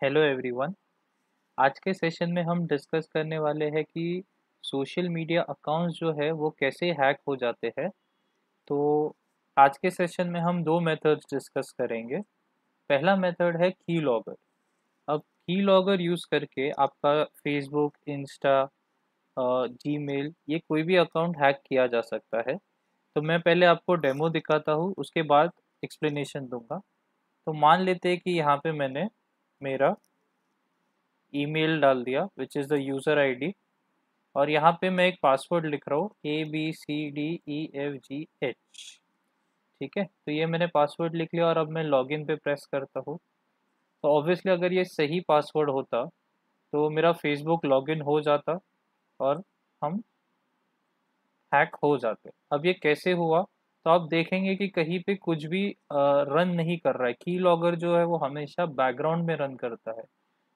Hello everyone. आज के session में हम डिस्कस करने वाले हैं कि सोशल मीडिया अकाउंट्स जो है वो कैसे हैक हो जाते हैं। तो आज के सेशन में हम दो मेथड्स डिस्कस करेंगे। पहला मेथड है की लॉगर। अब की लॉगर यूज़ करके आपका फेसबुक, इंस्टा, जीमेल, ये कोई भी अकाउंट हैक किया जा सकता है। तो मैं पहले आपको डेमो दिखाता हूँ, उसके बाद एक्सप्लेनेशन दूंगा। तो मान लेते हैं कि यहाँ पे मैंने मेरा ईमेल डाल दिया which is the user ID, और यहाँ पे मैं एक पासवर्ड लिख रहा हूँ ABCDEFGH। ठीक है, तो ये मैंने पासवर्ड लिख लिया और अब मैं लॉगिन पे प्रेस करता हूँ। तो ऑब्वियसली अगर ये सही पासवर्ड होता तो मेरा फेसबुक लॉगिन हो जाता और हम हैक हो जाते। अब ये कैसे हुआ? तो आप देखेंगे कि कहीं पे कुछ भी रन नहीं कर रहा है। की लॉगर जो है वो हमेशा बैकग्राउंड में रन करता है।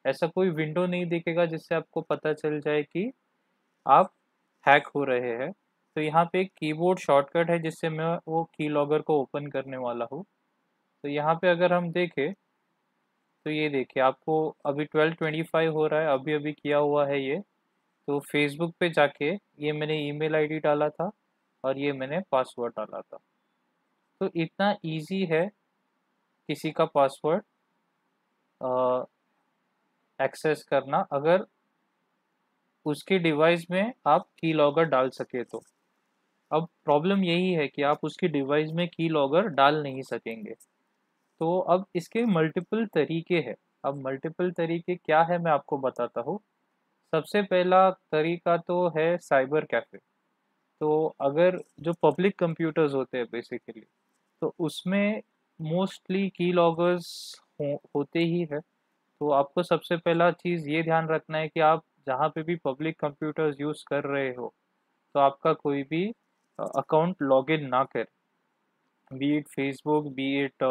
ऐसा कोई विंडो नहीं दिखेगा जिससे आपको पता चल जाए कि आप हैक हो रहे हैं। तो यहाँ पे एक कीबोर्ड शॉर्टकट है जिससे मैं वो की लॉगर को ओपन करने वाला हूँ। तो यहाँ पे अगर हम देखें तो ये देखिए आपको अभी 12:25 हो रहा है, अभी अभी किया हुआ है ये। तो फेसबुक पे जाके ये मैंने ईमेल आईडी डाला था और ये मैंने पासवर्ड डाला था। तो इतना इजी है किसी का पासवर्ड एक्सेस करना, अगर उसके डिवाइस में आप की लॉगर डाल सके तो। अब प्रॉब्लम यही है कि आप उसकी डिवाइस में की लॉगर डाल नहीं सकेंगे। तो अब इसके मल्टीपल तरीके हैं। अब मल्टीपल तरीके क्या है मैं आपको बताता हूँ। सबसे पहला तरीका तो है साइबर कैफे। तो अगर जो पब्लिक कंप्यूटर्स होते हैं बेसिकली, तो उसमें मोस्टली की लॉगर्स होते ही है। तो आपको सबसे पहला चीज़ ये ध्यान रखना है कि आप जहाँ पे भी पब्लिक कंप्यूटर्स यूज़ कर रहे हो तो आपका कोई भी अकाउंट लॉगिन ना करे, B it Facebook, B it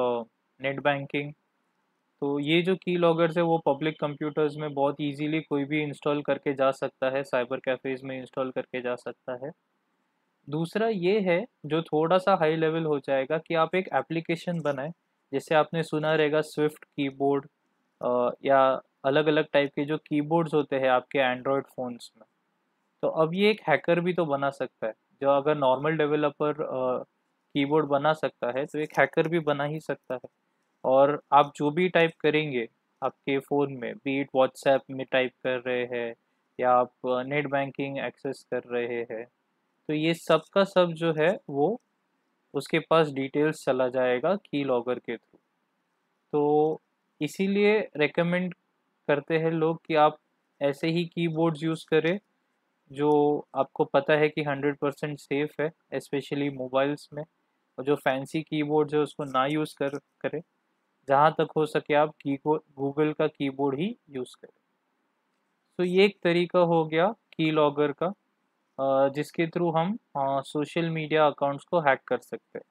net banking. तो ये जो की लॉगर्स है वो पब्लिक कंप्यूटर्स में बहुत इजीली कोई भी इंस्टॉल करके जा सकता है, साइबर कैफेज में इंस्टॉल करके जा सकता है। दूसरा ये है जो थोड़ा सा हाई लेवल हो जाएगा कि आप एक एप्लीकेशन बनाएं। जैसे आपने सुना रहेगा स्विफ्ट कीबोर्ड, या अलग अलग टाइप के जो कीबोर्ड्स होते हैं आपके एंड्रॉयड फ़ोन्स में। तो अब ये एक हैकर भी तो बना सकता है। जो अगर नॉर्मल डेवलपर कीबोर्ड बना सकता है तो एक हैकर भी बना ही सकता है। और आप जो भी टाइप करेंगे आपके फ़ोन में, बी इट व्हाट्सएप में टाइप कर रहे हैं या आप नेट बैंकिंग एक्सेस कर रहे हैं, तो ये सब का सब जो है वो उसके पास डिटेल्स चला जाएगा की लॉगर के थ्रू। तो इसीलिए रेकमेंड करते हैं लोग कि आप ऐसे ही कीबोर्ड्स यूज़ करें जो आपको पता है कि 100% सेफ है, स्पेशली मोबाइल्स में। और जो फैंसी कीबोर्ड है उसको ना यूज़ करें। जहाँ तक हो सके आप की गूगल का कीबोर्ड ही यूज़ करें। तो ये एक तरीका हो गया की लॉगर का, जिसके थ्रू हम सोशल मीडिया अकाउंट्स को हैक कर सकते हैं।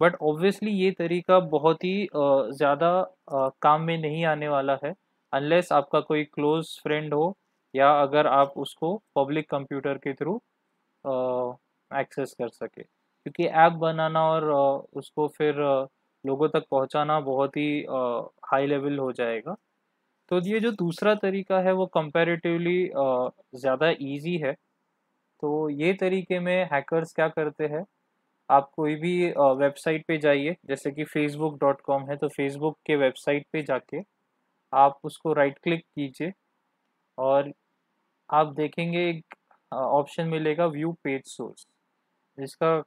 बट ऑब्वियसली ये तरीका बहुत ही ज़्यादा काम में नहीं आने वाला है, अनलेस आपका कोई क्लोज फ्रेंड हो या अगर आप उसको पब्लिक कंप्यूटर के थ्रू एक्सेस कर सके। क्योंकि ऐप बनाना और उसको फिर लोगों तक पहुंचाना बहुत ही हाई लेवल हो जाएगा। तो ये जो दूसरा तरीका है वो कंपैरेटिवली ज़्यादा इजी है। तो ये तरीके में हैकर्स क्या करते हैं, आप कोई भी वेबसाइट पे जाइए, जैसे कि facebook.com है, तो फेसबुक के वेबसाइट पे जाके आप उसको राइट क्लिक कीजिए और आप देखेंगे एक ऑप्शन मिलेगा व्यू पेज सोर्स, जिसका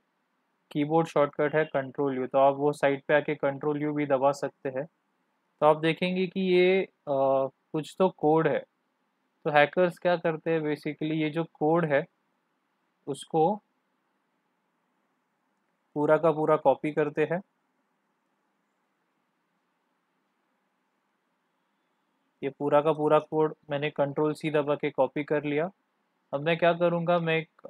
कीबोर्ड शॉर्टकट है कंट्रोल यू। तो आप वो साइट पे आके कंट्रोल यू भी दबा सकते हैं। तो आप देखेंगे कि ये कुछ तो कोड है। तो हैकर्स क्या करते हैं, बेसिकली ये जो कोड है उसको पूरा का पूरा कॉपी करते हैं। ये पूरा का पूरा कोड मैंने कंट्रोल सी दबा के कॉपी कर लिया। अब मैं क्या करूँगा, मैं एक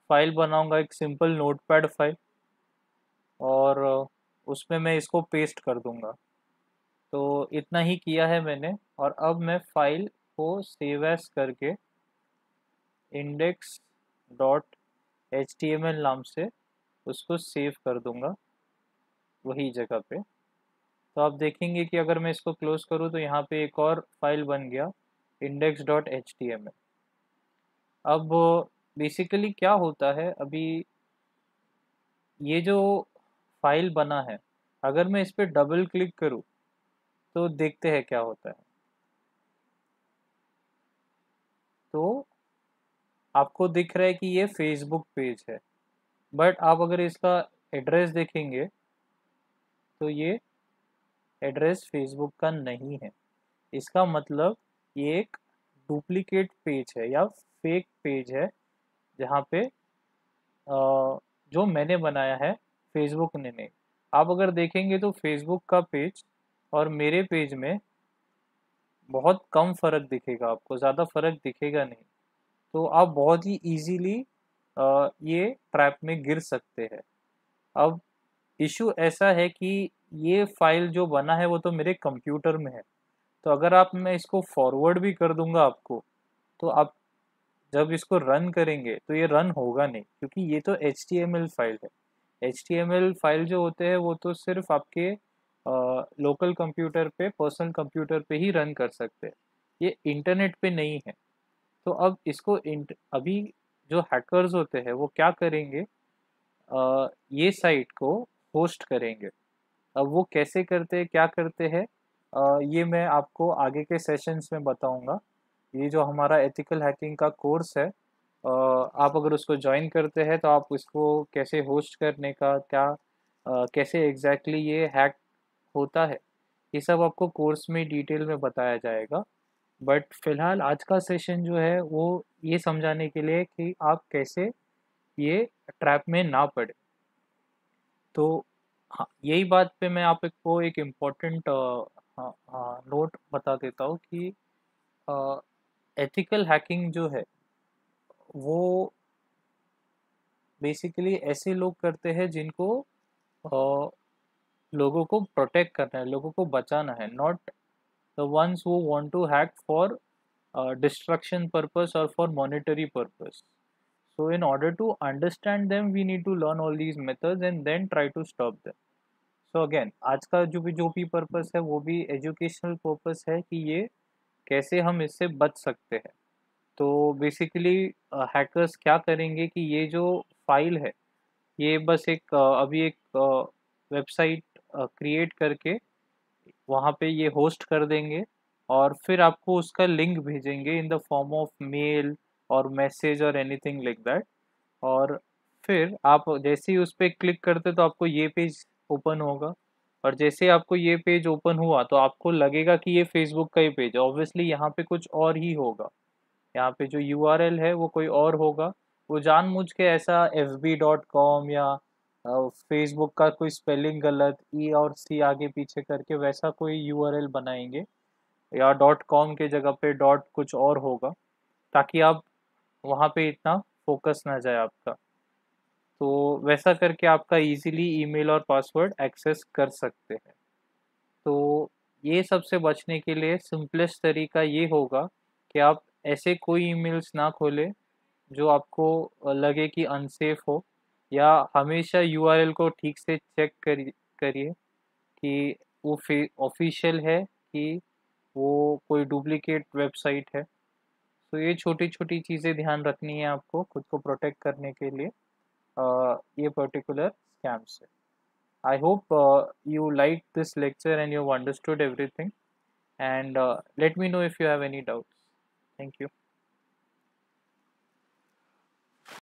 फाइल बनाऊँगा, एक सिंपल नोटपैड फाइल, और उसमें मैं इसको पेस्ट कर दूँगा। तो इतना ही किया है मैंने, और अब मैं फाइल को सेव एज करके index dot H T M L नाम से उसको सेव कर दूँगा वही जगह पे। तो आप देखेंगे कि अगर मैं इसको क्लोज करूँ तो यहाँ पे एक और फाइल बन गया index.html। अब बेसिकली क्या होता है, अभी ये जो फाइल बना है, अगर मैं इस पर डबल क्लिक करूँ तो देखते हैं क्या होता है। तो आपको दिख रहा है कि ये फेसबुक पेज है, बट आप अगर इसका एड्रेस देखेंगे तो ये एड्रेस फेसबुक का नहीं है। इसका मतलब ये एक डुप्लीकेट पेज है या फेक पेज है, जहाँ पे जो मैंने बनाया है, फेसबुक ने नहीं। आप अगर देखेंगे तो फेसबुक का पेज और मेरे पेज में बहुत कम फर्क दिखेगा, आपको ज़्यादा फर्क दिखेगा नहीं। तो आप बहुत ही इजीली ये ट्रैप में गिर सकते हैं। अब इशू ऐसा है कि ये फाइल जो बना है वो तो मेरे कंप्यूटर में है, तो अगर आप मैं इसको फॉरवर्ड भी कर दूंगा आपको, तो आप जब इसको रन करेंगे तो ये रन होगा नहीं, क्योंकि ये तो HTML फाइल है। HTML फाइल जो होते हैं वो तो सिर्फ आपके लोकल कंप्यूटर पे, पर्सनल कंप्यूटर पे ही रन कर सकते हैं, ये इंटरनेट पे नहीं है। तो अब इसको अभी जो हैकर्स होते हैं वो क्या करेंगे, ये साइट को होस्ट करेंगे। अब वो कैसे करते हैं, क्या करते हैं, ये मैं आपको आगे के सेशंस में बताऊंगा। ये जो हमारा एथिकल हैकिंग का कोर्स है, आप अगर उसको ज्वाइन करते हैं तो आप इसको कैसे होस्ट करने का क्या, कैसे एग्जैक्टली ये हैक होता है, ये सब आपको कोर्स में डिटेल में बताया जाएगा। बट फिलहाल आज का सेशन जो है वो ये समझाने के लिए कि आप कैसे ये ट्रैप में ना पड़े। तो हाँ, यही बात पे मैं आपको एक इम्पोर्टेंट हाँ हाँ नोट बता देता हूँ कि एथिकल हैकिंग जो है वो बेसिकली ऐसे लोग करते हैं जिनको अ, लोगों को प्रोटेक्ट करना है, लोगों को बचाना है, not the ones who want to hack for destruction purpose or for monetary purpose. So in order to understand them, we need to learn all these methods and then try to stop them. So again, आज का जो भी purpose है वो भी educational purpose है कि ये कैसे हम इससे बच सकते हैं। तो बेसिकली हैकर्स क्या करेंगे कि ये जो फाइल है, ये बस एक अभी एक वेबसाइट क्रिएट करके वहाँ पे ये होस्ट कर देंगे, और फिर आपको उसका लिंक भेजेंगे in the form of male और मैसेज और एनीथिंग लाइक दैट। और फिर आप जैसे ही उस पर क्लिक करते तो आपको ये पेज ओपन होगा, और जैसे आपको ये पेज ओपन हुआ तो आपको लगेगा कि ये फेसबुक का ही पेज है। ऑब्वियसली यहाँ पे कुछ और ही होगा, यहाँ पे जो यूआरएल है वो कोई और होगा। वो जानबूझ के ऐसा fb.com या फेसबुक का कोई स्पेलिंग गलत, ई और सी आगे पीछे करके वैसा कोई यूआरएल बनाएंगे, या .com के जगह पे डॉट कुछ और होगा, ताकि आप वहाँ पे इतना फोकस ना जाए आपका। तो वैसा करके आपका इजीली ईमेल और पासवर्ड एक्सेस कर सकते हैं। तो ये सबसे बचने के लिए सिंपलेस्ट तरीका ये होगा कि आप ऐसे कोई ईमेल्स ना खोलें जो आपको लगे कि अनसेफ हो, या हमेशा यूआरएल को ठीक से चेक करिए कि वो ऑफिशियल है कि वो कोई डुप्लीकेट वेबसाइट है। तो ये छोटी छोटी चीज़ें ध्यान रखनी है आपको खुद को प्रोटेक्ट करने के लिए ये पर्टिकुलर स्कैम से। I hope you liked this lecture and you've understood everything, and let me know if you have any doubts. Thank you.